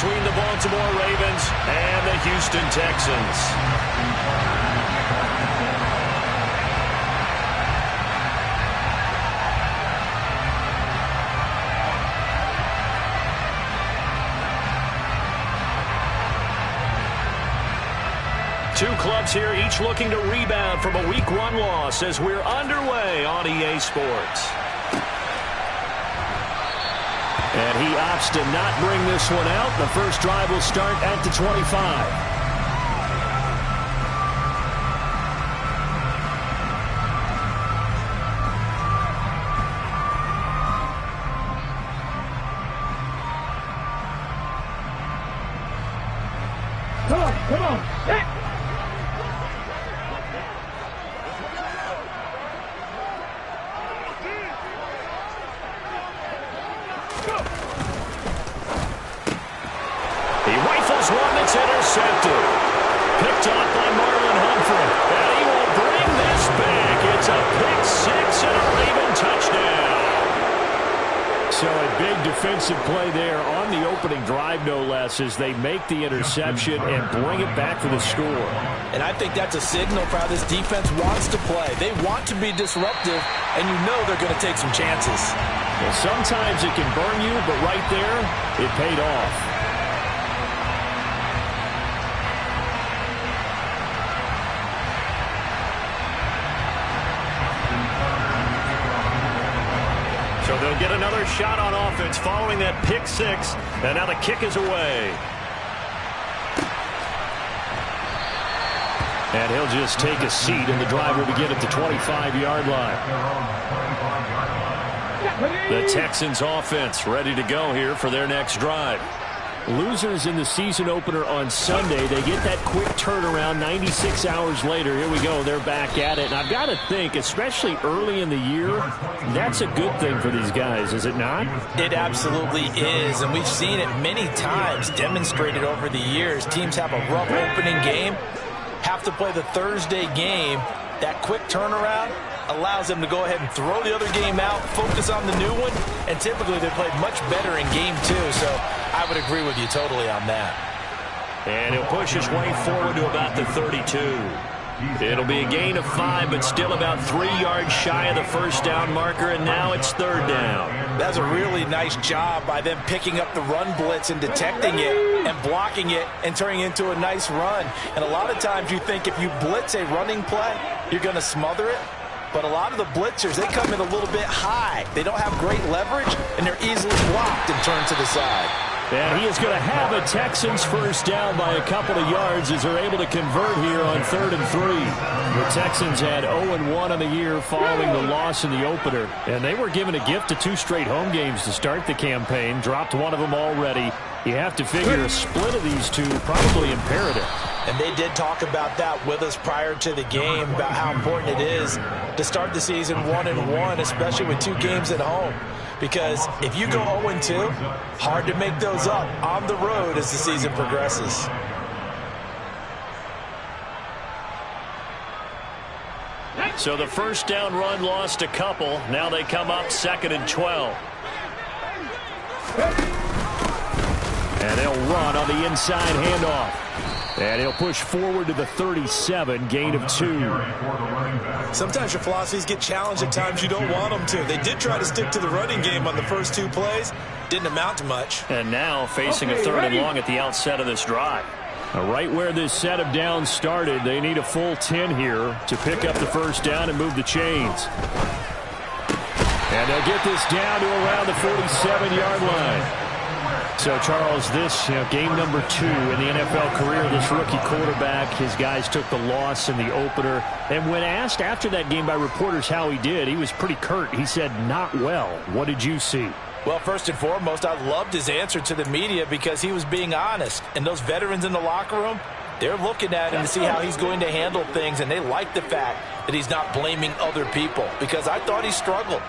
between the Baltimore Ravens and the Houston Texans. Two clubs here, each looking to rebound from a Week 1 loss as we're underway on EA Sports. And he opts to not bring this one out. The first drive will start at the 25. Come on. Hey. He rifles one that's intercepted. Picked off by Marlon Humphrey. And he will bring this back. It's a pick six and a Raven touchdown. So a big defensive play there on the opening drive, no less, as they make the interception and bring it back for the score. And I think that's a signal for how this defense wants to play. They want to be disruptive, and you know they're going to take some chances. Well, sometimes it can burn you, but right there, it paid off. So they'll get another shot on offense following that pick six. And now the kick is away. And he'll just take a seat, and the drive will begin at the 25-yard line. The Texans offense ready to go here for their next drive. Losers in the season opener on Sunday, they get that quick turnaround 96 hours later. Here we go. They're back at it. And I've got to think, especially early in the year, that's a good thing for these guys, is it not? It absolutely is, and we've seen it many times demonstrated over the years. Teams have a rough opening game, have to play the Thursday game. That quick turnaround allows them to go ahead and throw the other game out, focus on the new one, and typically they play much better in game two. So I would agree with you totally on that. And he'll push his way forward to about the 32. It'll be a gain of 5, but still about 3 yards shy of the first down marker, and now it's third down. That's a really nice job by them picking up the run blitz and detecting it and blocking it and turning it into a nice run. And a lot of times you think if you blitz a running play, you're going to smother it. But a lot of the blitzers, they come in a little bit high. They don't have great leverage, and they're easily blocked and turned to the side. And he is going to have a Texans first down by a couple of yards as they're able to convert here on 3rd and 3. The Texans had 0-1 on the year following the loss in the opener. And they were given a gift of 2 straight home games to start the campaign. Dropped one of them already. You have to figure a split of these two probably imperative. And they did talk about that with us prior to the game, about how important it is to start the season 1-1, especially with 2 games at home. Because if you go 0-2, hard to make those up on the road as the season progresses. So the first down run lost a couple. Now they come up 2nd and 12. And they'll run on the inside handoff. And he'll push forward to the 37, gain of 2. Sometimes your philosophies get challenged at times you don't want them to. They did try to stick to the running game on the first 2 plays. Didn't amount to much. And now facing a 3rd and long at the outset of this drive. Right where this set of downs started, they need a full 10 here to pick up the first down and move the chains. And they'll get this down to around the 47-yard line. So, Charles, this game number 2 in the NFL career, this rookie quarterback, his guys took the loss in the opener. And when asked after that game by reporters how he did, he was pretty curt. He said, not well. What did you see? Well, first and foremost, I loved his answer to the media because he was being honest. And those veterans in the locker room, they're looking at him to see how he's going to handle things, and they like the fact that he's not blaming other people because I thought he struggled.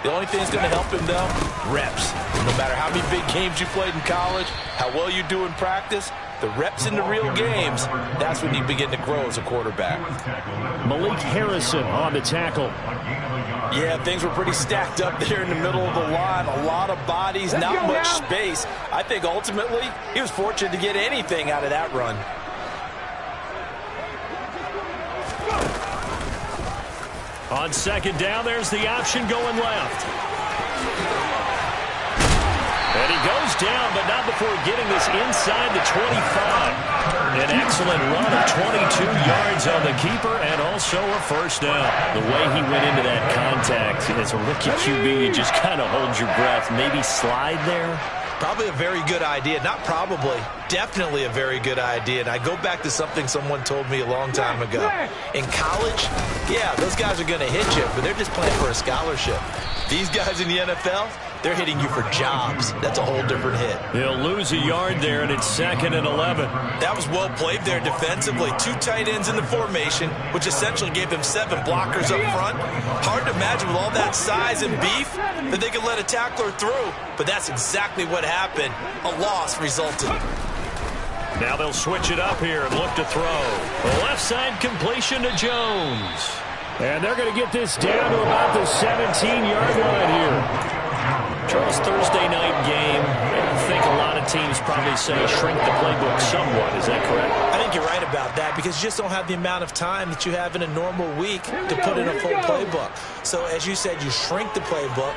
The only thing that's going to help him, though, reps. No matter how many big games you played in college, how well you do in practice, the reps in the real games, that's when you begin to grow as a quarterback. Malik Harrison on the tackle. Yeah, things were pretty stacked up there in the middle of the line. A lot of bodies, not much space. I think ultimately he was fortunate to get anything out of that run. On second down, there's the option going left. And he goes down, but not before getting this inside the 25. An excellent run of 22 yards on the keeper and also a first down. The way he went into that contact as a rookie QB, you just kind of hold your breath. Maybe slide there? Probably a very good idea. Not probably. Definitely a very good idea. And I go back to something someone told me a long time ago. In college, yeah, those guys are going to hit you, but they're just playing for a scholarship. These guys in the NFL, they're hitting you for jobs. That's a whole different hit. He'll lose a yard there, and it's 2nd and 11. That was well played there defensively. 2 tight ends in the formation, which essentially gave them 7 blockers up front. Hard to imagine with all that size and beef that they could let a tackler through, but that's exactly what happened. A loss resulted. Now they'll switch it up here and look to throw. The left side completion to Jones. And they're going to get this down to about the 17-yard line here. Charles, Thursday night game, I think a lot of teams probably say shrink the playbook somewhat. Is that correct? I think you're right about that because you just don't have the amount of time that you have in a normal week to put in a full playbook. So as you said, you shrink the playbook,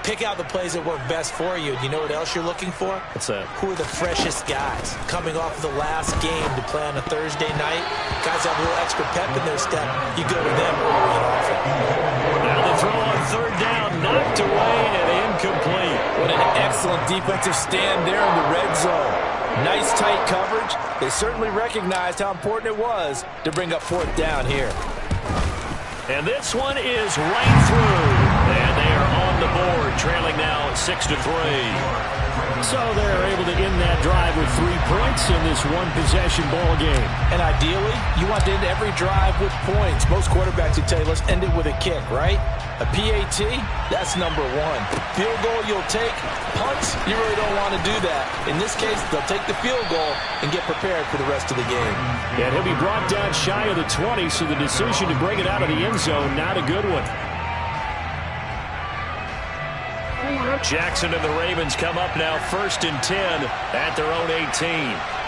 pick out the plays that work best for you. You know what else you're looking for? What's that? Who are the freshest guys coming off of the last game to play on a Thursday night? Guys have a little extra pep in their step. You go to them early and often. Now the throw on 3rd down, knocked away and incomplete. What an excellent defensive stand there in the red zone. Nice tight coverage. They certainly recognized how important it was to bring up 4th down here. And this one is right through. And they are on the board, trailing now 6-3. So they're able to end that drive with 3 points in this one-possession ball game. And ideally, you want to end every drive with points. Most quarterbacks would tell you, let's end it with a kick, right? A PAT, that's number 1. Field goal you'll take. Punts, you really don't want to do that. In this case, they'll take the field goal and get prepared for the rest of the game. And he'll be brought down shy of the 20, so the decision to bring it out of the end zone, not a good one. Jackson and the Ravens come up now 1st and 10 at their own 18.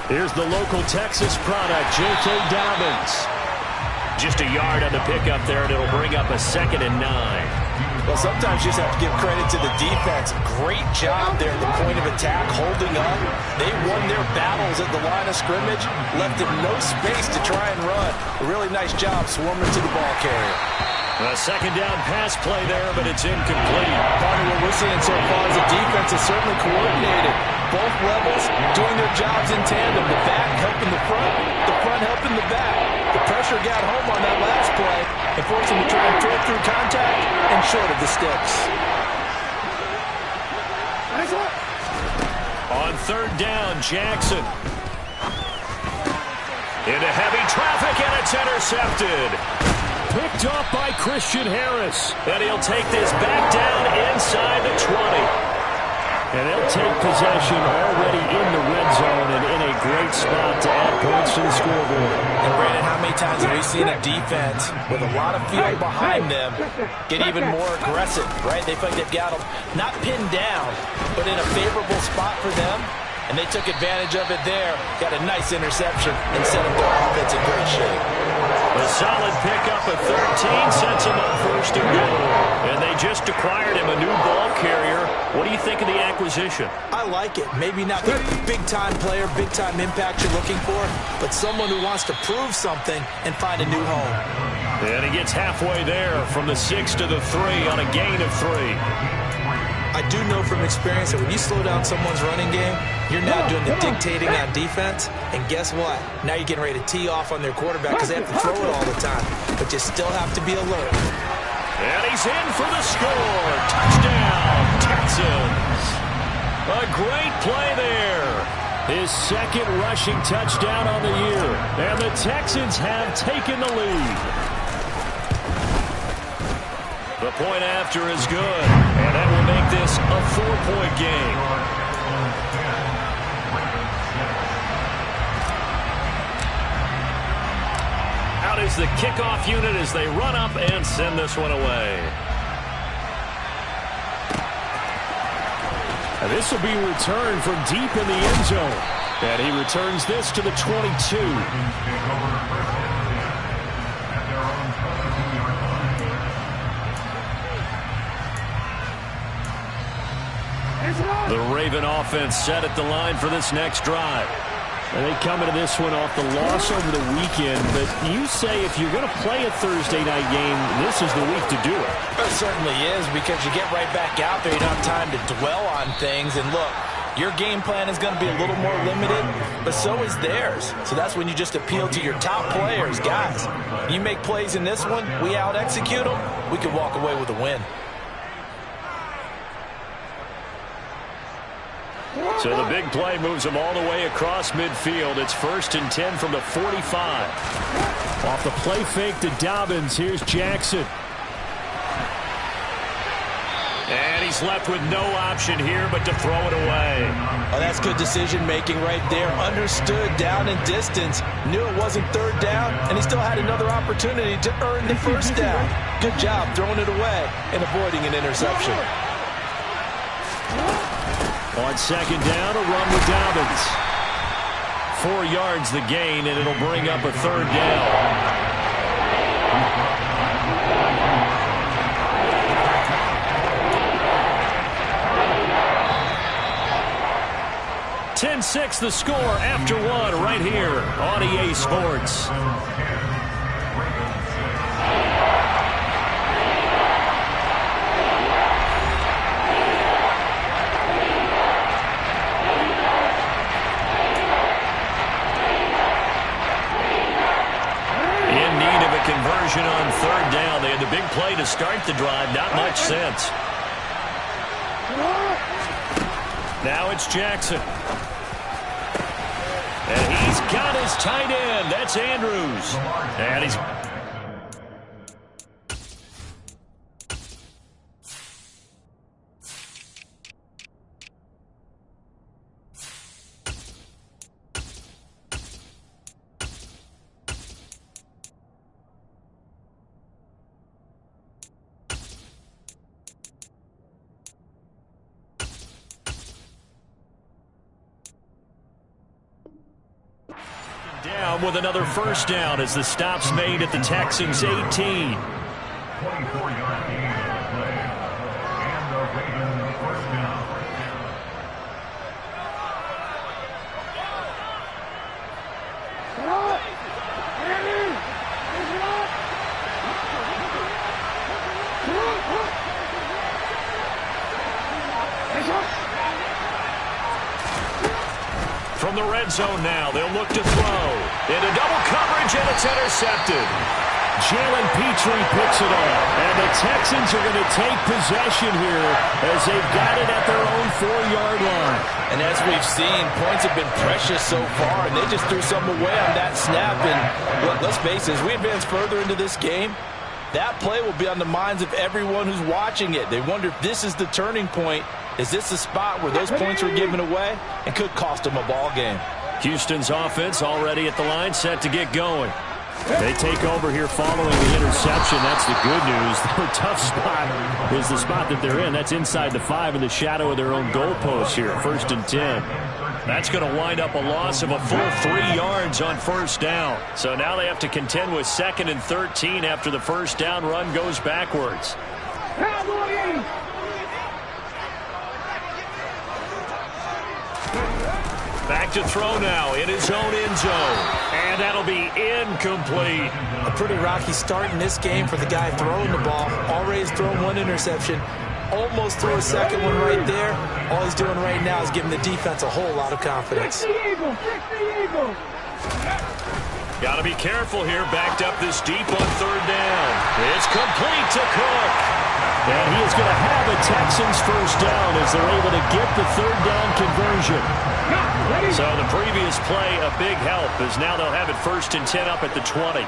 Here's the local Texas product, J.K. Dobbins. Just a yard on the pickup there, and it'll bring up a 2nd and 9. Well, sometimes you just have to give credit to the defense. Great job there at the point of attack, holding up. They won their battles at the line of scrimmage, left them no space to try and run. A really nice job swarming to the ball carrier. A 2nd down pass play there, but it's incomplete. Part of what we're seeing so far is the defense is certainly coordinated. Both levels doing their jobs in tandem. The back helping the front helping the back. The pressure got home on that last play and forced him to try and throw through contact and short of the sticks. On 3rd down, Jackson. Into heavy traffic, and it's intercepted. Picked off by Christian Harris. And he'll take this back down inside the 20. And they'll take possession already in the red zone and in a great spot to add points to the scoreboard. And Brandon, how many times have we seen a defense with a lot of field behind them get even more aggressive, right? They feel like they've got them not pinned down, but in a favorable spot for them. And they took advantage of it there. Got a nice interception and set up their offense in great shape. A solid pickup of 13 sets him up 1st and goal. And they just acquired him a new ball carrier. What do you think of the acquisition? I like it. Maybe not the big-time player, big-time impact you're looking for, but someone who wants to prove something and find a new home. And he gets halfway there from the 6 to the 3 on a gain of 3. I do know from experience that when you slow down someone's running game, you're now doing the dictating on defense. And guess what? Now you're getting ready to tee off on their quarterback because they have to throw it all the time. But you still have to be alert. And he's in for the score. Touchdown, Texans. A great play there. His second rushing touchdown on the year. And the Texans have taken the lead. The point after is good. And that will make this a 4-point game. Out is the kickoff unit as they run up and send this one away. And this will be returned from deep in the end zone. And he returns this to the 22. The Raven offense set at the line for this next drive. And they come into this one off the loss over the weekend. But you say if you're going to play a Thursday night game, this is the week to do it. It certainly is, because you get right back out there. You don't have time to dwell on things. And look, your game plan is going to be a little more limited, but so is theirs. So that's when you just appeal to your top players. Guys, you make plays in this one, we out-execute them, we can walk away with a win. So the big play moves them all the way across midfield. It's 1st and 10 from the 45. Off the play fake to Dobbins. Here's Jackson. And he's left with no option here but to throw it away. Oh, that's good decision-making right there. Understood down and distance. Knew it wasn't third down, and he still had another opportunity to earn the first down. Good job throwing it away and avoiding an interception. On second down, a run with Dobbins. 4 yards the gain, and it'll bring up a third down. 10-6 the score after one right here on EA Sports. Conversion on third down. They had the big play to start the drive. Not much sense. Now it's Jackson. And he's got his tight end. That's Andrews. And he's... down with another first down as the stop's made at the Texans' 18. 24-yard gain on the play, and the Ravens first down. From the red zone now, they'll look to throw. Into double coverage, and it's intercepted. Jalen Petrie picks it up. And the Texans are going to take possession here as they've got it at their own 4-yard line. And as we've seen, points have been precious so far, and they just threw something away on that snap. And look, let's face it, as we advance further into this game, that play will be on the minds of everyone who's watching it. They wonder if this is the turning point. Is this the spot where those points were given away and could cost them a ball game? Houston's offense already at the line, set to get going. They take over here following the interception. That's the good news. Their tough spot is the spot that they're in. That's inside the 5 in the shadow of their own goalpost here, 1st and 10. That's going to wind up a loss of a full 3 yards on first down. So now they have to contend with 2nd and 13 after the first down run goes backwards. Back to throw now in his own end zone. And that'll be incomplete. A pretty rocky start in this game for the guy throwing the ball. Already has thrown 1 interception. Almost threw a second one right there. All he's doing right now is giving the defense a whole lot of confidence. Got to be careful here. Backed up this deep on third down. It's complete to Cook. And he is going to have a Texans first down as they're able to get the third down conversion. So the previous play, a big help, as now they'll have it 1st and 10 up at the 20.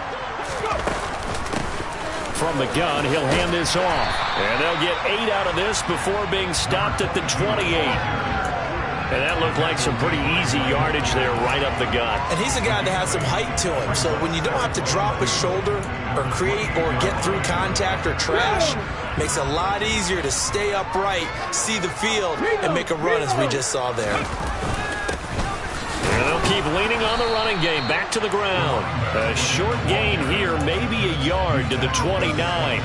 From the gun, he'll hand this off. And they'll get 8 out of this before being stopped at the 28. And that looked like some pretty easy yardage there right up the gut. And he's a guy that has some height to him. So when you don't have to drop a shoulder or create or get through contact or trash, makes it a lot easier to stay upright, see the field, and make a run as we just saw there. And they'll keep leaning on the running game. Back to the ground. A short gain here, maybe a yard to the 29.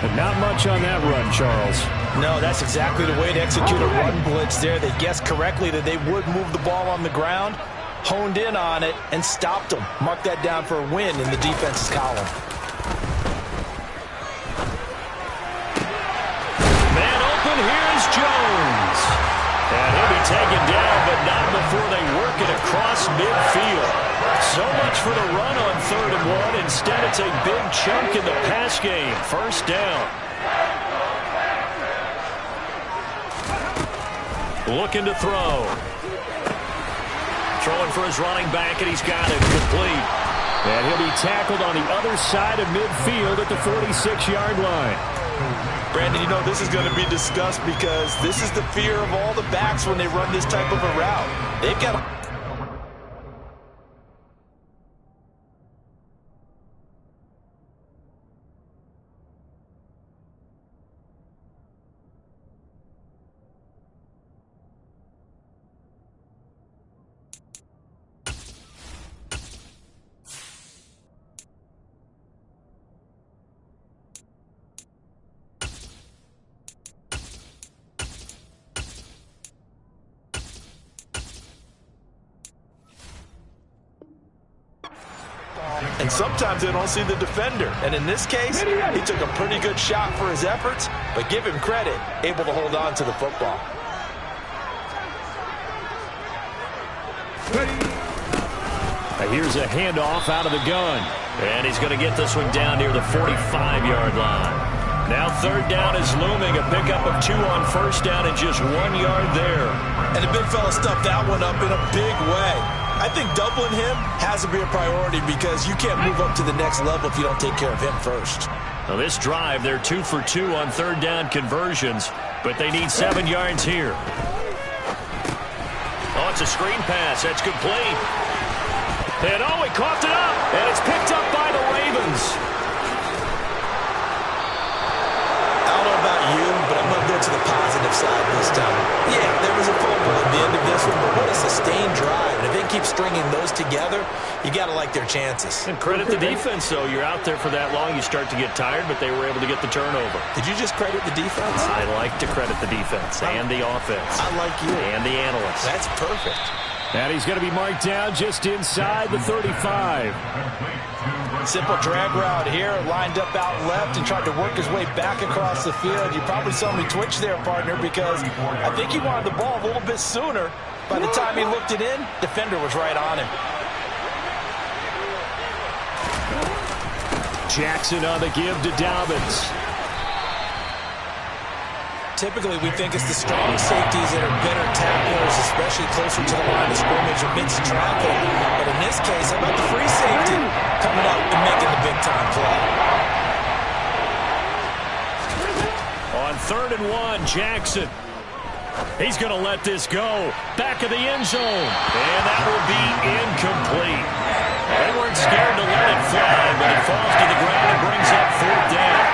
But not much on that run, Charles. No, that's exactly the way to execute a run blitz there. They guessed correctly that they would move the ball on the ground, honed in on it, and stopped them. Mark that down for a win in the defense's column. Man open, here's Jones. And he'll be taken down, but not before they work it across midfield. So much for the run on 3rd and 1. Instead, it's a big chunk in the pass game. 1st down. Looking to throw. Throwing for his running back, and he's got it complete. And he'll be tackled on the other side of midfield at the 46-yard line. Brandon, you know this is going to be discussed because this is the fear of all the backs when they run this type of a route. They've got to... And sometimes they don't see the defender. And in this case, he took a pretty good shot for his efforts, but give him credit, able to hold on to the football. Here's a handoff out of the gun. And he's going to get this one down near the 45-yard line. Now 3rd down is looming. A pickup of 2 on 1st down and just 1 yard there. And the big fella stuffed that one up in a big way. I think doubling him has to be a priority because you can't move up to the next level if you don't take care of him first. Now this drive, they're 2 for 2 on 3rd down conversions, but they need 7 yards here. Oh, it's a screen pass. That's complete. And oh, he coughed it up, and it's picked up by the Ravens. I don't know about you, but I'm going to go to the positive side this time. Yeah, there was a fumble at the end of this one, but what a sustained drive. And if they keep stringing those together, you got to like their chances. And credit the defense, though. You're out there for that long, you start to get tired, but they were able to get the turnover. Did you just credit the defense? I like to credit the defense and the offense. I like you. And the analysts. That's perfect. And he's going to be marked down just inside the 35. Simple drag route here, lined up out left and tried to work his way back across the field. You probably saw me twitch there, partner, because I think he wanted the ball a little bit sooner. By the time he looked it in, defender was right on him. Jackson on the give to Dobbins. Typically, we think it's the strong safeties that are better tacklers, especially closer to the line of scrimmage amidst traffic. But in this case, how about the free safety coming up and making the big-time play? On 3rd and 1, Jackson. He's going to let this go. Back of the end zone. And that will be incomplete. They weren't scared to let it fly, but it falls to the ground and brings up 4th down.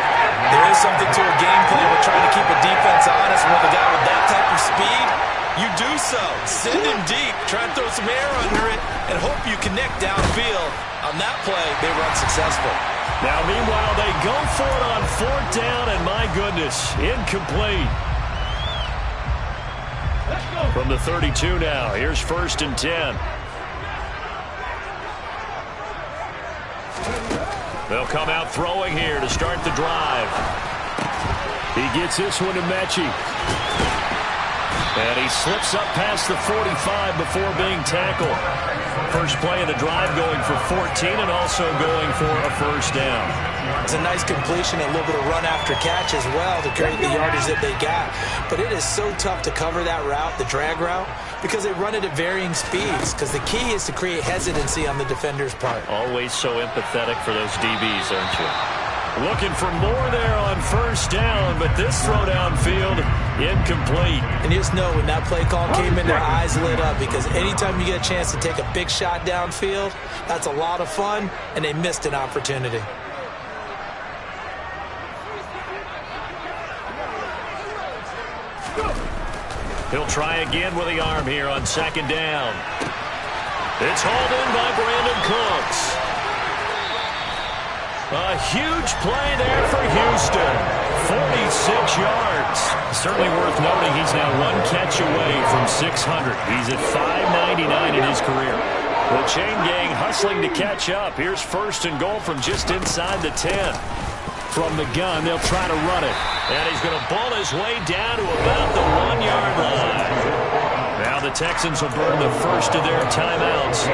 There is something to a game plan with trying to keep a defense honest with a guy with that type of speed. You do so. Send him deep. Try and throw some air under it and hope you connect downfield. On that play, they run successful. Now, meanwhile, they go for it on 4th down, and my goodness, incomplete. From the 32 now, here's 1st and 10. They'll come out throwing here to start the drive. He gets this one to Mechie. And he slips up past the 45 before being tackled. First play of the drive going for 14 and also going for a first down. It's a nice completion, a little bit of run after catch as well to create the yardage that they got. But it is so tough to cover that route, the drag route, because they run it at varying speeds. Because the key is to create hesitancy on the defender's part. Always so empathetic for those DBs, aren't you? Looking for more there on first down, but this throw downfield incomplete. And you just know when that play call came in, their eyes lit up, because anytime you get a chance to take a big shot downfield, that's a lot of fun, and they missed an opportunity. He'll try again with the arm here on second down. It's hauled in by Brandon Cooks. A huge play there for Houston. 46 yards. Certainly worth noting he's now one catch away from 600. He's at 599 in his career. The chain gang hustling to catch up. Here's first and goal from just inside the 10. From the gun, they'll try to run it. And he's going to ball his way down to about the 1-yard line. Now the Texans will burn the first of their timeouts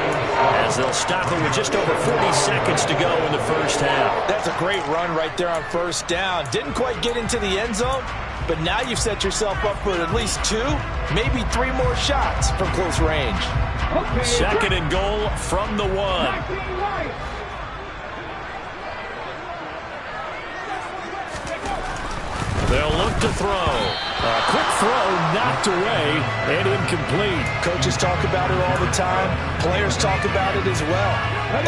as they'll stop it with just over 40 seconds to go in the first half. That's a great run right there on first down. Didn't quite get into the end zone, but now you've set yourself up for at least 2, maybe 3 more shots from close range. Second and goal from the 1. They'll look to throw. A quick throw knocked away and incomplete. Coaches talk about it all the time. Players talk about it as well.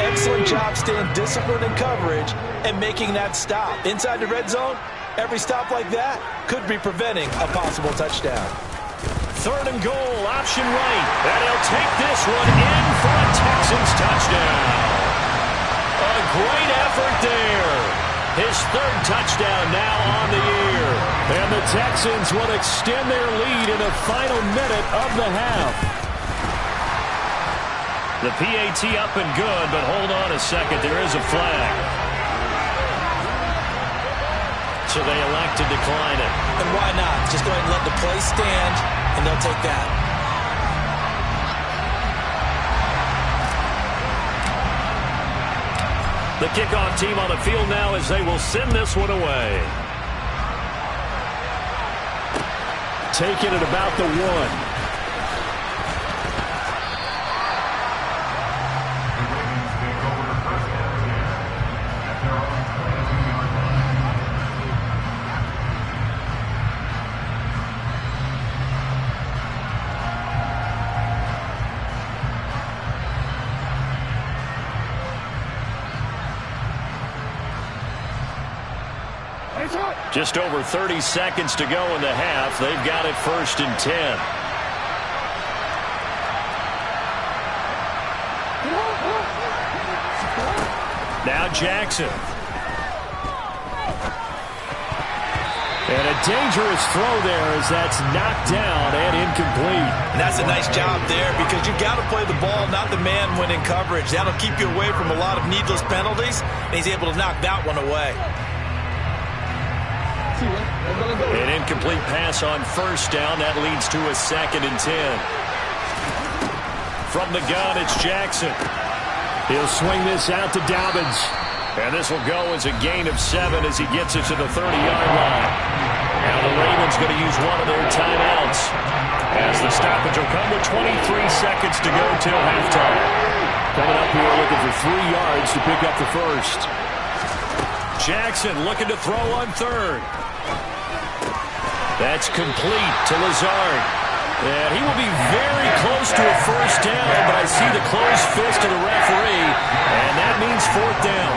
Excellent job staying disciplined in coverage and making that stop. Inside the red zone, every stop like that could be preventing a possible touchdown. Third and goal, option right. And he'll take this one in for a Texans touchdown. A great effort there. His third touchdown now on the year. And the Texans will extend their lead in the final minute of the half. The PAT up and good, but hold on a second. There is a flag. So they elect to decline it. And why not? Just go ahead and let the play stand, and they'll take that. The kickoff team on the field now as they will send this one away. Taking it about the 1. Just over 30 seconds to go in the half. They've got it first and 10. Now Jackson. And a dangerous throw there as that's knocked down and incomplete. And that's a nice job there because you got to play the ball, not the man when in coverage. That'll keep you away from a lot of needless penalties, and he's able to knock that one away. An incomplete pass on first down. That leads to a second and 10. From the gun, it's Jackson. He'll swing this out to Dobbins. And this will go as a gain of 7 as he gets it to the 30-yard line. Now the Ravens going to use one of their timeouts as the stoppage will come with 23 seconds to go till halftime. Coming up here looking for 3 yards to pick up the first. Jackson looking to throw on third. That's complete to Lazard. And he will be very close to a first down, but I see the closed fist of the referee, and that means 4th down.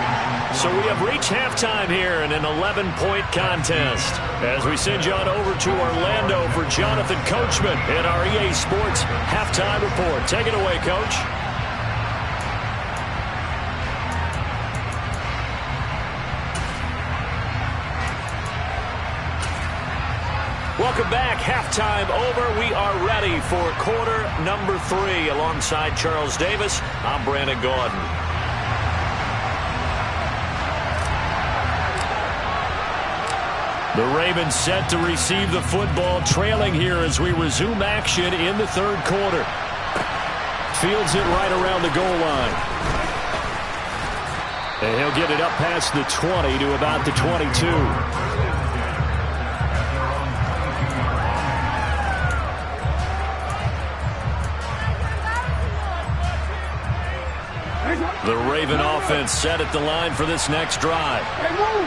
So we have reached halftime here in an 11-point contest. As we send you on over to Orlando for Jonathan Coachman in our EA Sports Halftime Report. Take it away, Coach. Welcome back. Halftime over. We are ready for quarter number 3. Alongside Charles Davis, I'm Brandon Gordon. The Ravens set to receive the football, trailing here as we resume action in the third quarter. Fields it right around the goal line. And he'll get it up past the 20 to about the 22. The Raven offense set at the line for this next drive.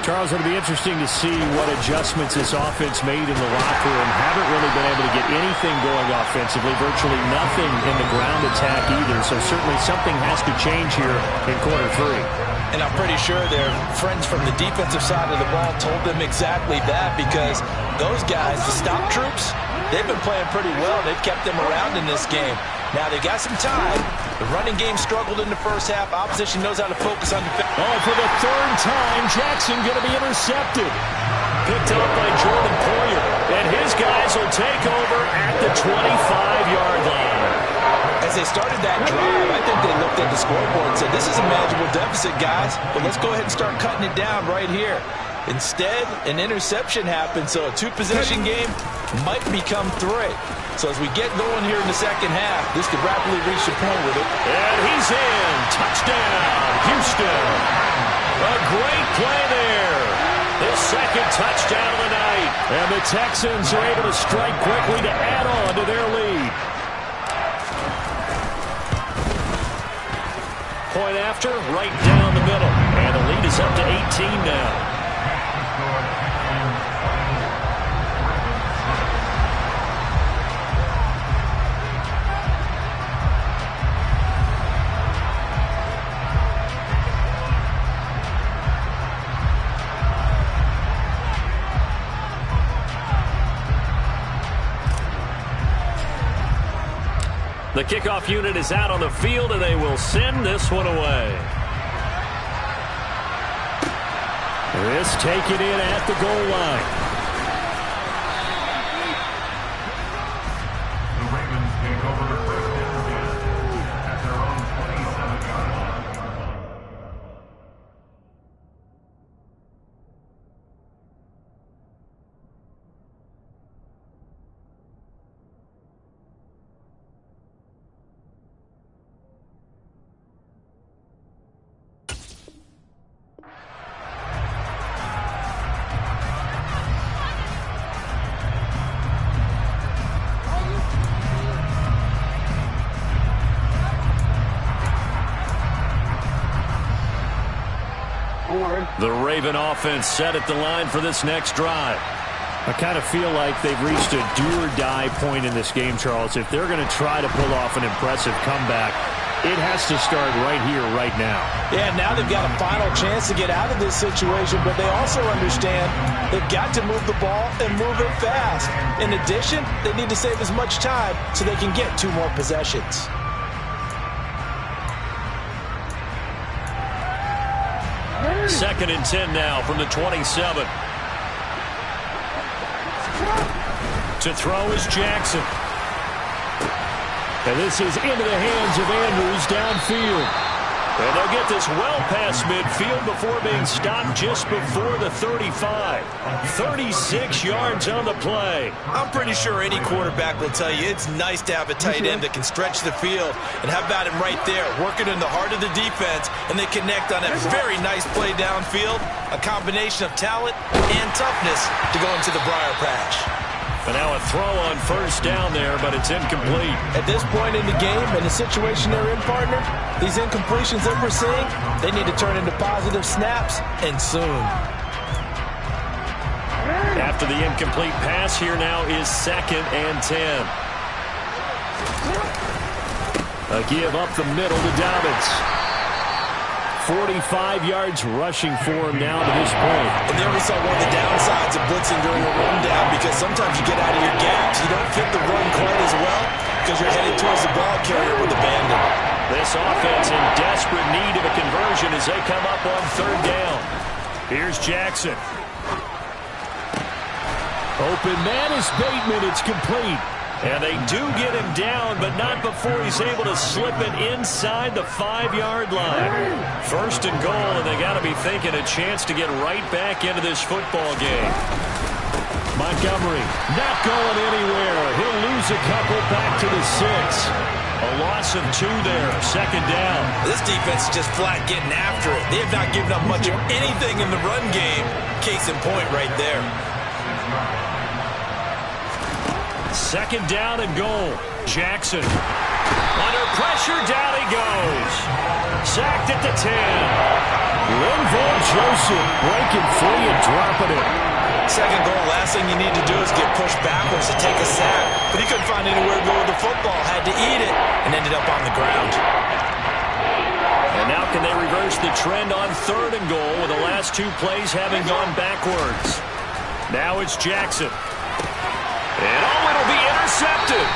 Charles, it'll be interesting to see what adjustments this offense made in the locker room. Haven't really been able to get anything going offensively, virtually nothing in the ground attack either. So certainly something has to change here in quarter three. And I'm pretty sure their friends from the defensive side of the ball told them exactly that, because those guys, the stop troops, they've been playing pretty well. They've kept them around in this game. Now they got some time. The running game struggled in the first half. Opposition knows how to focus on defense. Oh, for the third time, Jackson going to be intercepted. Picked up by Jordan Poyer. And his guys will take over at the 25-yard line. As they started that drive, I think they looked at the scoreboard and said, this is a manageable deficit, guys, but let's go ahead and start cutting it down right here. Instead, an interception happened, so a two-possession game might become three. So as we get going here in the second half, this could rapidly reach the point with it. And he's in. Touchdown, Houston. A great play there. His second touchdown of the night. And the Texans are able to strike quickly to add on to their lead. Point after, right down the middle. And the lead is up to 18 now. The kickoff unit is out on the field, and they will send this one away. This taken in at the goal line. The Ravens take over the first down at their own 27-yard line. The Raven offense set at the line for this next drive. I kind of feel like they've reached a do-or-die point in this game, Charles. If they're going to try to pull off an impressive comeback, it has to start right here, right now. Yeah, now they've got a final chance to get out of this situation, but they also understand they've got to move the ball and move it fast. In addition, they need to save as much time so they can get 2 more possessions. Second and 10 now from the 27. To throw is Jackson. And this is into the hands of Andrews downfield. And they'll get this well past midfield before being stopped just before the 35. 36 yards on the play. I'm pretty sure any quarterback will tell you it's nice to have a tight end that can stretch the field. And how about him right there, working in the heart of the defense, and they connect on that very nice play downfield. A combination of talent and toughness to go into the briar patch. And now a throw on first down there, but it's incomplete. At this point in the game and the situation they're in, partner, these incompletions that we're seeing, they need to turn into positive snaps, and soon. After the incomplete pass, here now is second and 10. A give up the middle to Dobbins. 45 yards rushing for him now to this point. And there we saw one of the downsides of blitzing during a rundown, because sometimes you get out of your gaps. You don't fit the run quite as well because you're headed towards the ball carrier with abandon. This offense in desperate need of a conversion as they come up on third down. Here's Jackson. Open man is Bateman. It's complete. And they do get him down, but not before he's able to slip it inside the 5-yard line. First and goal, and they got to be thinking a chance to get right back into this football game. Montgomery not going anywhere. He'll lose a couple back to the 6. A loss of 2 there. Second down. This defense is just flat getting after it. They have not given up much of anything in the run game. Case in point right there. Second down and goal. Jackson. Under pressure, down he goes. Sacked at the 10. Linval Joseph breaking free and dropping it. Second goal, last thing you need to do is get pushed backwards to take a sack. But he couldn't find anywhere to go with the football. Had to eat it and ended up on the ground. And now can they reverse the trend on third and goal with the last 2 plays having gone backwards? Now it's Jackson. And it'll be intercepted.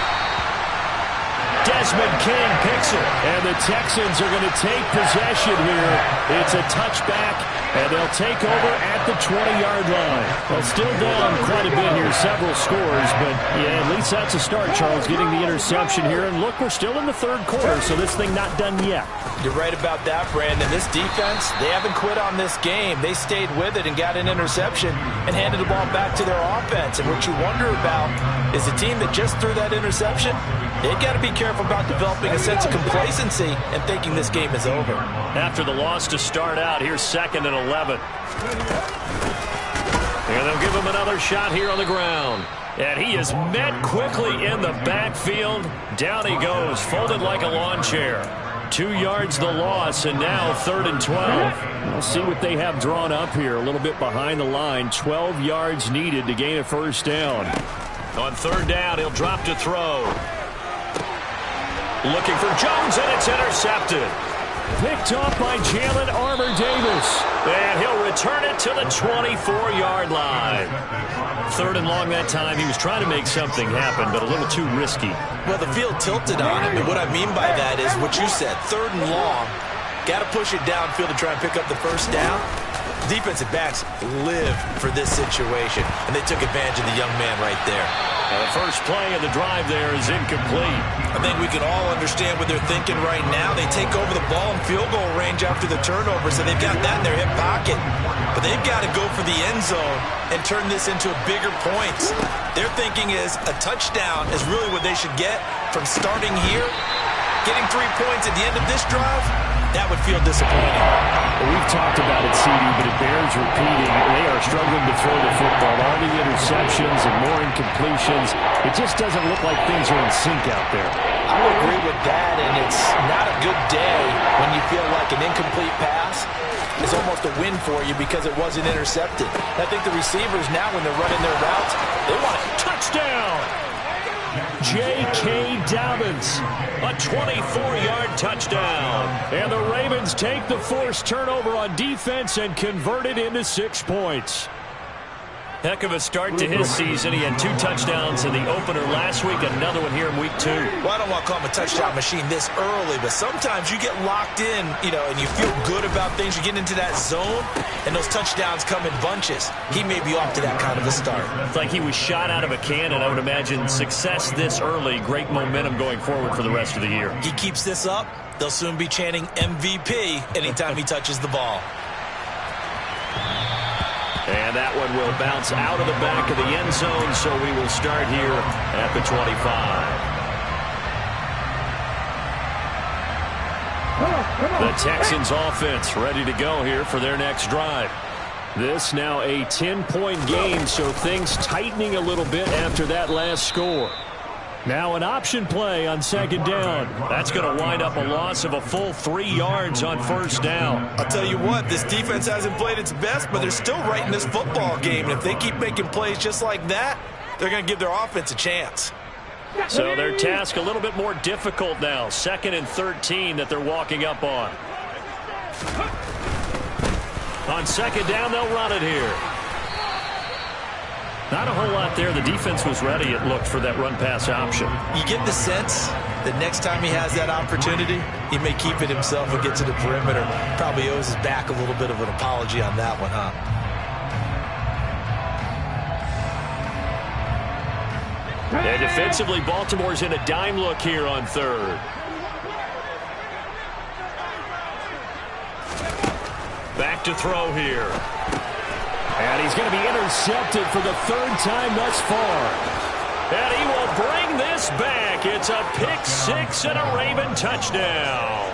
Desmond King picks it. And the Texans are going to take possession here. It's a touchback, and they'll take over at the 20-yard line. Well, still down quite a bit here, several scores, but yeah, at least that's a start, Charles, getting the interception here. And look, we're still in the third quarter, so this thing not done yet. You're right about that, Brandon. This defense, they haven't quit on this game. They stayed with it and got an interception and handed the ball back to their offense. And what you wonder about is a team that just threw that interception, they've got to be careful about developing a sense of complacency and thinking this game is over. After the loss to start out, here's 2nd and 11. And they'll give him another shot here on the ground. And he is met quickly in the backfield. Down he goes, folded like a lawn chair. 2 yards the loss, and now 3rd and 12. We'll see what they have drawn up here. A little bit behind the line. 12 yards needed to gain a first down. On 3rd down, he'll drop to throw. Looking for Jones, and it's intercepted. Picked off by Jalen Armour-Davis. And he'll return it to the 24-yard line. 3rd and long that time. He was trying to make something happen, but a little too risky. Well, the field tilted on him, and what I mean by that is what you said. 3rd and long. Got to push it downfield to try and pick up the first down. Defensive backs live for this situation, and they took advantage of the young man right there. The first play of the drive there is incomplete. I think we can all understand what they're thinking right now. They take over the ball in field goal range after the turnover, so they've got that in their hip pocket. But they've got to go for the end zone and turn this into bigger points. Their thinking is a touchdown is really what they should get from starting here. Getting 3 points at the end of this drive, that would feel disappointing. Well, we've talked about it, CD, but it bears repeating. They are struggling to throw the football. All the interceptions and more incompletions. It just doesn't look like things are in sync out there. I would agree with that, and it's not a good day when you feel like an incomplete pass is almost a win for you because it wasn't intercepted. I think the receivers now, when they're running their routes, they want a touchdown. J.K. Dobbins, a 24-yard touchdown. And the Ravens take the forced turnover on defense and convert it into 6 points. Heck of a start to his season. He had 2 touchdowns in the opener last week, another one here in week 2. Well, I don't want to call him a touchdown machine this early, but sometimes you get locked in, and you feel good about things. You get into that zone, and those touchdowns come in bunches. He may be off to that kind of a start. It's like he was shot out of a cannon. I would imagine success this early, great momentum going forward for the rest of the year. He keeps this up, they'll soon be chanting MVP anytime he touches the ball. And that one will bounce out of the back of the end zone, so we will start here at the 25. The Texans offense ready to go here for their next drive. This now a 10-point game, so things tightening a little bit after that last score. Now an option play on 2nd down. That's going to wind up a loss of a full 3 yards on 1st down. I'll tell you what, this defense hasn't played its best, but they're still right in this football game. And if they keep making plays just like that, they're going to give their offense a chance. So their task a little bit more difficult now. 2nd and 13 that they're walking up on. On 2nd down, they'll run it here. Not a whole lot there. The defense was ready, it looked, for that run-pass option. You get the sense that next time he has that opportunity, he may keep it himself and get to the perimeter. Probably owes his back a little bit of an apology on that one, huh? And defensively, Baltimore's in a dime look here on 3rd. Back to throw here. And he's going to be intercepted for the third time thus far. And he will bring this back. It's a pick six and a Raven touchdown.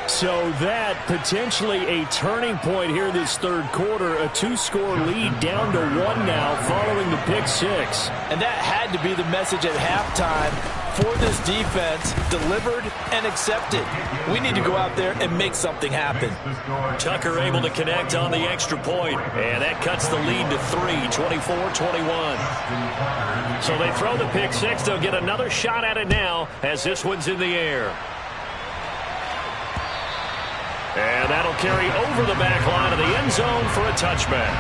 So that potentially a turning point here this third quarter. A two-score lead down to one now following the pick six. And that had to be the message at halftime for this defense. Delivered and accepted. We need to go out there and make something happen. Tucker able to connect on the extra point. And that cuts the lead to 24-21. So they throw the pick six. They'll get another shot at it now as this one's in the air. And that'll carry over the back line of the end zone for a touchback.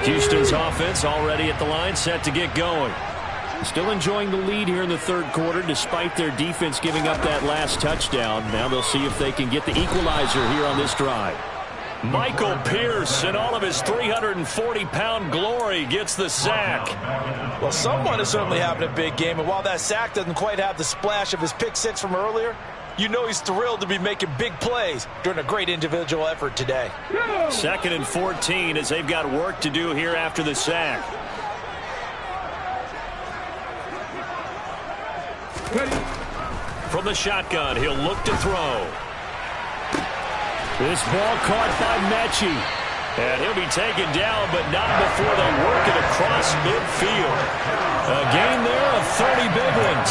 Houston's offense already at the line, set to get going. Still enjoying the lead here in the third quarter despite their defense giving up that last touchdown. Now they'll see if they can get the equalizer here on this drive. Michael Pierce, in all of his 340-pound glory, gets the sack. Well, someone is certainly having a big game, and while that sack doesn't quite have the splash of his pick six from earlier, you know he's thrilled to be making big plays during a great individual effort today. 2nd and 14 as they've got work to do here after the sack. From the shotgun, he'll look to throw. This ball caught by Mechie. And he'll be taken down, but not before they work it across midfield. A gain there of 30 big ones.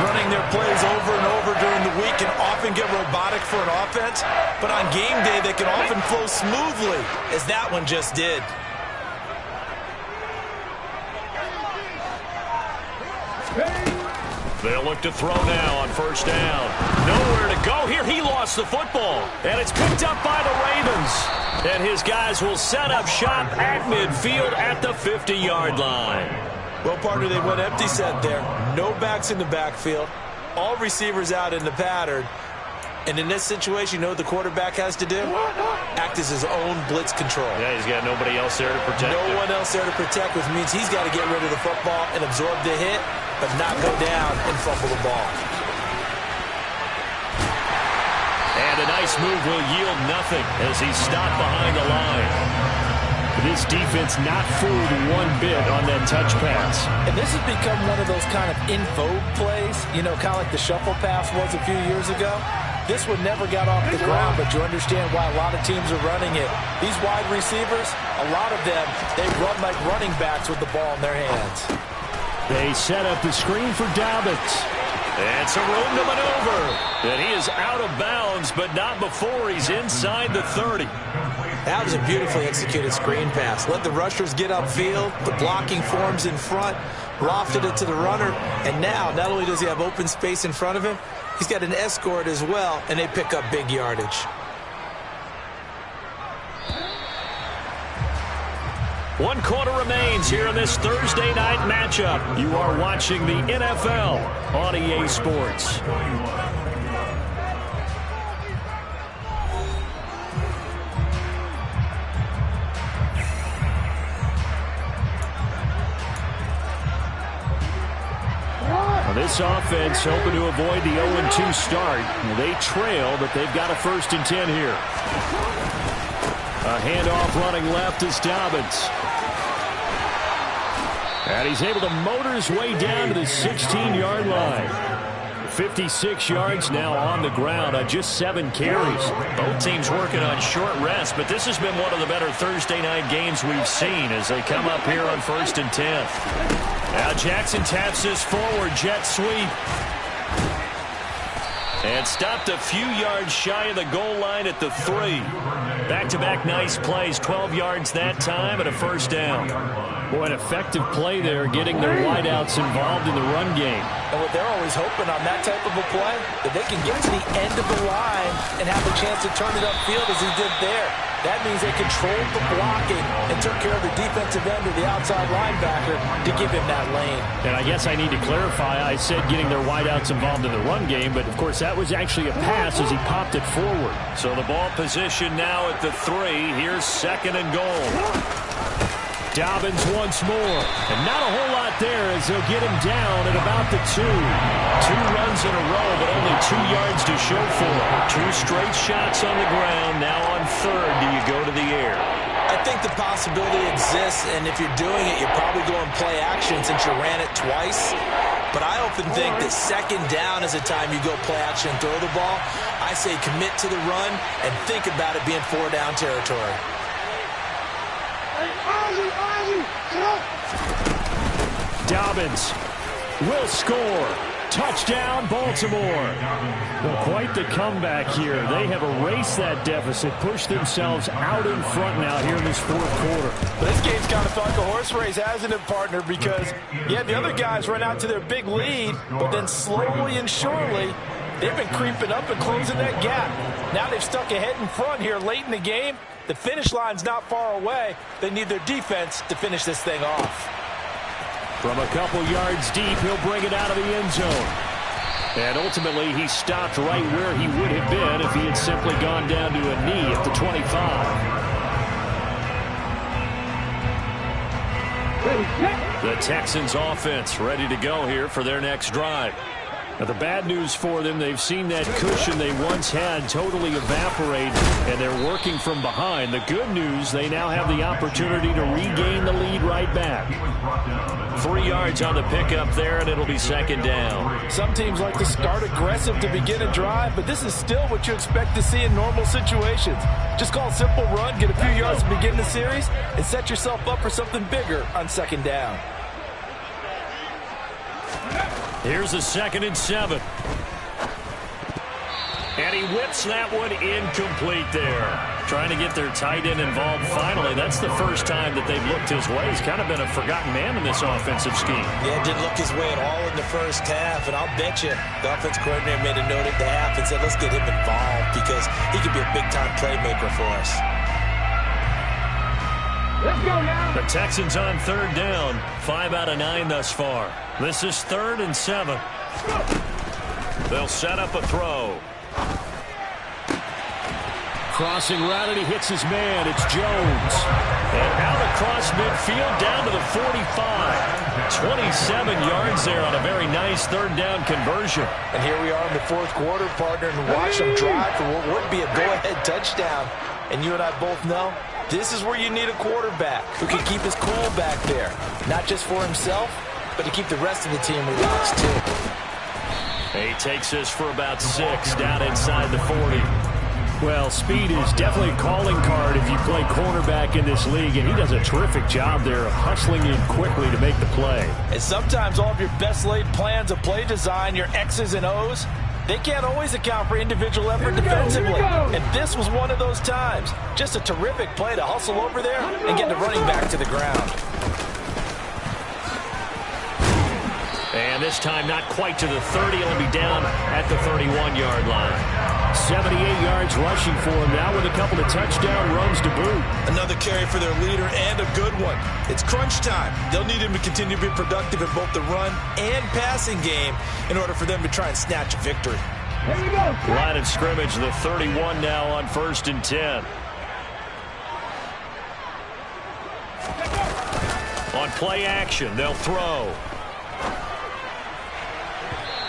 Running their plays over and over during the week can often get robotic for an offense, but on game day they can often flow smoothly, as that one just did. They'll look to throw now on first down. Nowhere to go here. He lost the football. And it's picked up by the Ravens. And his guys will set up shop at midfield at the 50-yard line. Well, partner, they went empty set there. No backs in the backfield. All receivers out in the pattern. And in this situation, you know what the quarterback has to do? Act as his own blitz control. Yeah, he's got nobody else there to protect him. No one else there to protect, which means he's got to get rid of the football and absorb the hit, but not go down and fumble the ball. And a nice move will yield nothing as he's stopped behind the line. This defense not fooled one bit on that touch pass. And this has become one of those kind of in vogue plays, you know, kind of like the shuffle pass was a few years ago. This one never got off the ground, but you understand why a lot of teams are running it. These wide receivers, a lot of them, they run like running backs with the ball in their hands. They set up the screen for Dobbins. And some room to maneuver. And he is out of bounds, but not before he's inside the 30. That was a beautifully executed screen pass. Let the rushers get upfield. The blocking forms in front. Lofted it to the runner. And now, not only does he have open space in front of him, he's got an escort as well, and they pick up big yardage. One quarter remains here in this Thursday night matchup. You are watching the NFL on EA Sports. This offense hoping to avoid the 0-2 start. They trail, but they've got a 1st and 10 here. A handoff running left is Dobbins. And he's able to motor his way down to the 16-yard line. 56 yards now on the ground on just 7 carries. Both teams working on short rest, but this has been one of the better Thursday night games we've seen as they come up here on 1st and 10. Now Jackson taps this forward jet sweep. And stopped a few yards shy of the goal line at the 3. Back-to-back nice plays, 12 yards that time and a 1st down. Boy, an effective play there, getting their wideouts involved in the run game. And what they're always hoping on that type of a play, that they can get to the end of the line and have a chance to turn it upfield as he did there. That means they controlled the blocking and took care of the defensive end or the outside linebacker to give him that lane. And I guess I need to clarify, I said getting their wideouts involved in the run game, but of course that was actually a pass as he popped it forward. So the ball position now at the 3. Here's 2nd and goal. Dobbins once more. And not a whole lot there as they'll get him down at about the 2. 2 runs in a row, but only 2 yards to show for it. 2 straight shots on the ground. Now on third, do you go to the air? I think the possibility exists, and if you're doing it, you're probably going play action since you ran it twice. But I often think that second down is a time you go play action and throw the ball. I say commit to the run and think about it being 4-down territory. Dobbins will score. Touchdown, Baltimore. Well, quite the comeback here. They have erased that deficit, pushed themselves out in front now here in this fourth quarter. This game's kind of felt like a horse race, hasn't it, partner? Because, yeah, the other guys run out to their big lead, but then slowly and surely, they've been creeping up and closing that gap. Now they've stuck ahead in front here late in the game. The finish line's not far away. They need their defense to finish this thing off. From a couple yards deep, he'll bring it out of the end zone. And ultimately, he stopped right where he would have been if he had simply gone down to a knee at the 25. The Texans offense ready to go here for their next drive. Now, the bad news for them, they've seen that cushion they once had totally evaporate, and they're working from behind. The good news, they now have the opportunity to regain the lead right back. 3 yards on the pickup there, and it'll be second down. Some teams like to start aggressive to begin a drive, but this is still what you expect to see in normal situations. Just call a simple run, get a few yards to begin the series, and set yourself up for something bigger on second down. Here's a 2nd and 7. And he whips that one incomplete there. Trying to get their tight end involved finally. That's the first time that they've looked his way. He's kind of been a forgotten man in this offensive scheme. Yeah, didn't look his way at all in the first half, and I'll bet you the offense coordinator made a note at the half and said, let's get him involved because he could be a big-time playmaker for us. Let's go now. The Texans on third down. 5 out of 9 thus far. This is 3rd and 7. They'll set up a throw. Crossing route, and he hits his man. It's Jones. And out across midfield down to the 45. 27 yards there on a very nice third down conversion. And here we are in the fourth quarter, partner, and watch them drive for what would be a go-ahead touchdown. And you and I both know this is where you need a quarterback who can keep his cool back there. Not just for himself, but to keep the rest of the team relaxed, too. He takes this for about 6 down inside the 40. Well, speed is definitely a calling card if you play cornerback in this league, and he does a terrific job there of hustling in quickly to make the play. And sometimes all of your best laid plans of play design, your X's and O's, they can't always account for individual effort defensively. And this was one of those times. Just a terrific play to hustle over there and get the running back to the ground. And this time not quite to the 30. He'll be down at the 31-yard line. 78 yards rushing for him now with a couple of touchdown runs to boot. Another carry for their leader and a good one. It's crunch time. They'll need him to continue to be productive in both the run and passing game in order for them to try and snatch a victory. Here we go. Line of scrimmage, the 31 now on 1st and 10. On play action, they'll throw.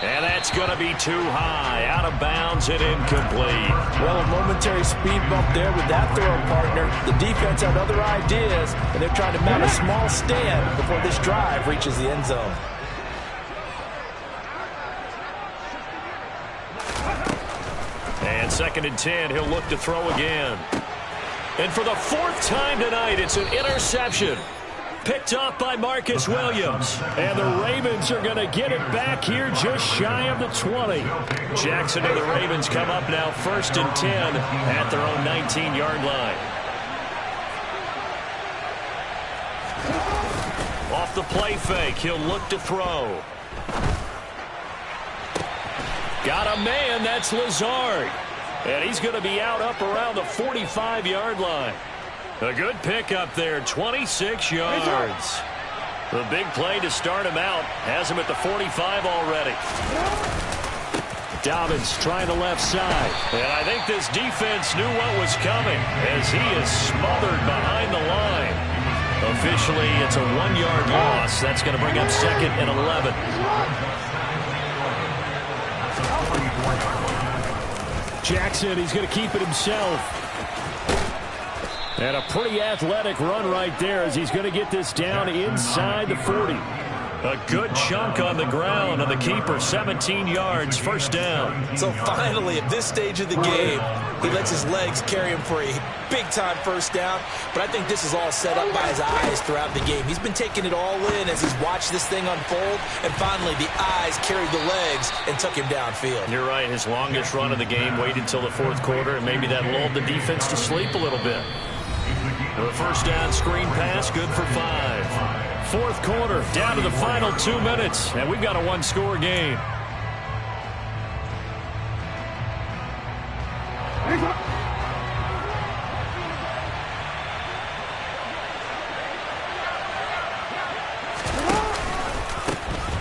And that's going to be too high. Out of bounds and incomplete. Well, a momentary speed bump there with that throw, partner. The defense had other ideas, and they're trying to mount a small stand before this drive reaches the end zone. And 2nd and 10, he'll look to throw again. And for the 4th time tonight, it's an interception. Picked off by Marcus Williams. And the Ravens are going to get it back here just shy of the 20. Jackson and the Ravens come up now 1st and 10 at their own 19-yard line. Off the play fake, he'll look to throw. Got a man, that's Lazard. And he's going to be out up around the 45-yard line. A good pickup there, 26 yards. The big play to start him out. Has him at the 45 already. Dobbins trying the left side. And I think this defense knew what was coming as he is smothered behind the line. Officially, it's a 1-yard loss. That's going to bring up 2nd and 11. Jackson, he's going to keep it himself. And a pretty athletic run right there as he's going to get this down inside the 40. A good chunk on the ground on the keeper, 17 yards, first down. So finally, at this stage of the game, he lets his legs carry him for a big-time first down. But I think this is all set up by his eyes throughout the game. He's been taking it all in as he's watched this thing unfold. And finally, the eyes carried the legs and took him downfield. You're right. His longest run of the game waited until the 4th quarter, and maybe that lulled the defense to sleep a little bit. The first down screen pass, good for 5. 4th quarter, down to the final 2 minutes, and we've got a 1-score game.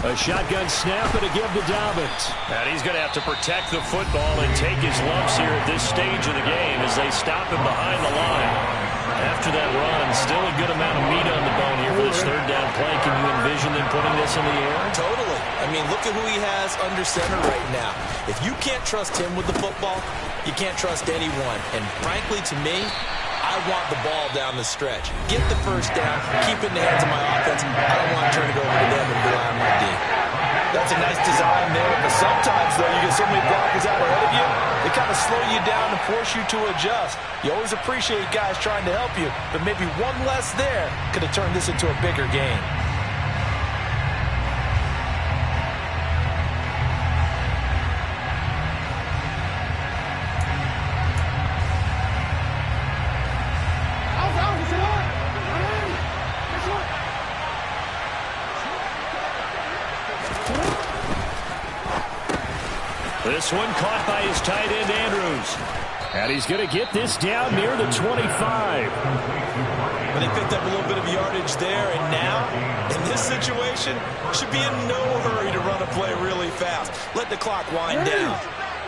A shotgun snap and a give to Dobbins. And he's going to have to protect the football and take his lumps here at this stage of the game as they stop him behind the line. After that run, still a good amount of meat on the bone here for this 3rd down play. Can you envision them putting this in the air? Totally. I mean, look at who he has under center right now. If you can't trust him with the football, you can't trust anyone. And frankly, to me, I want the ball down the stretch. Get the first down, keep it in the hands of my offense. I don't want to turn it over to them and rely on my D. That's a nice design there, but sometimes, though, you get so many blockers out ahead of you, they kind of slow you down and force you to adjust. You always appreciate guys trying to help you, but maybe one less there could have turned this into a bigger game. This one caught by his tight end, Andrews. And he's going to get this down near the 25. But they picked up a little bit of yardage there, and now, in this situation, should be in no hurry to run a play really fast. Let the clock wind down.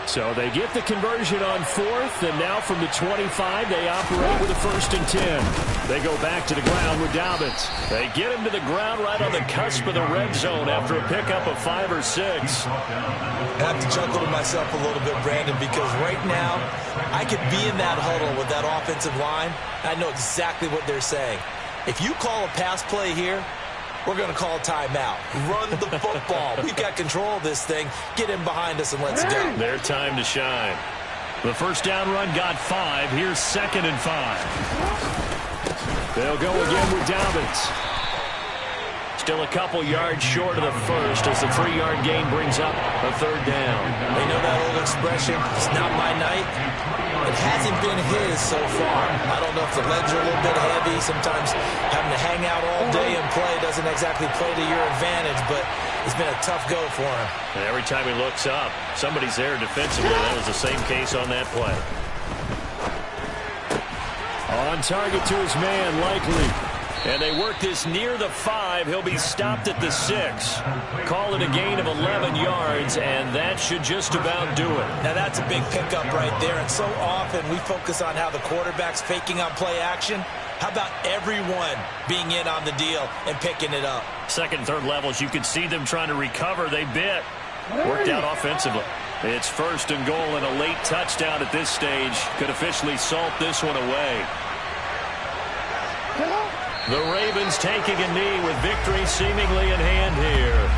So they get the conversion on 4th, and now from the 25, they operate with a 1st and 10. They go back to the ground with Dobbins. They get him to the ground right on the cusp of the red zone after a pickup of 5 or 6. I have to chuckle to myself a little bit, Brandon, because right now, I could be in that huddle with that offensive line. I know exactly what they're saying. If you call a pass play here, we're going to call a timeout. Run the football. We've got control of this thing. Get in behind us and let's go. Their time to shine. The first down run got 5. Here's 2nd and 5. They'll go again with Dobbins. Still a couple yards short of the first as the 3-yard gain brings up a 3rd down. They know that old expression, it's not my night. It hasn't been his so far. I don't know if the legs are a little bit heavy. Sometimes having to hang out all day and play doesn't exactly play to your advantage, but it's been a tough go for him. And every time he looks up, somebody's there defensively. That was the same case on that play. On target to his man, Likely. And they work this near the 5. He'll be stopped at the 6. Call it a gain of 11 yards, and that should just about do it. Now, that's a big pickup right there, and so often we focus on how the quarterback's faking on play action. How about everyone being in on the deal and picking it up? 2nd and 3rd levels, you could see them trying to recover. They bit. Worked out offensively. It's 1st and goal, and a late touchdown at this stage could officially salt this one away. The Ravens taking a knee with victory seemingly in hand here.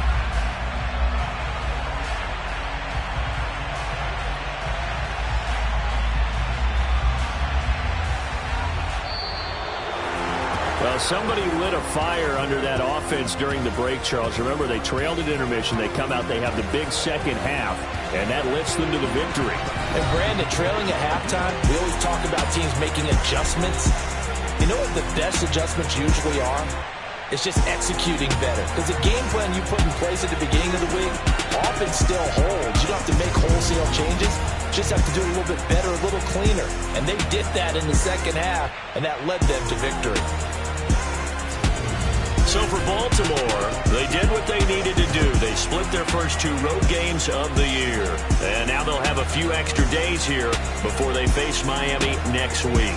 Well, somebody lit a fire under that offense during the break, Charles. Remember, they trailed at intermission. They come out, they have the big second half, and that lifts them to the victory. And Brandon, trailing at halftime, we always talk about teams making adjustments. You know what the best adjustments usually are? It's just executing better. Because the game plan you put in place at the beginning of the week often still holds. You don't have to make wholesale changes. You just have to do it a little bit better, a little cleaner. And they did that in the second half, and that led them to victory. So for Baltimore, they did what they needed to do. They split their first 2 road games of the year. And now they'll have a few extra days here before they face Miami next week.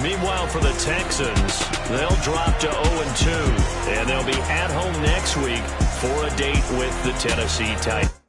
Meanwhile, for the Texans, they'll drop to 0-2, and they'll be at home next week for a date with the Tennessee Titans.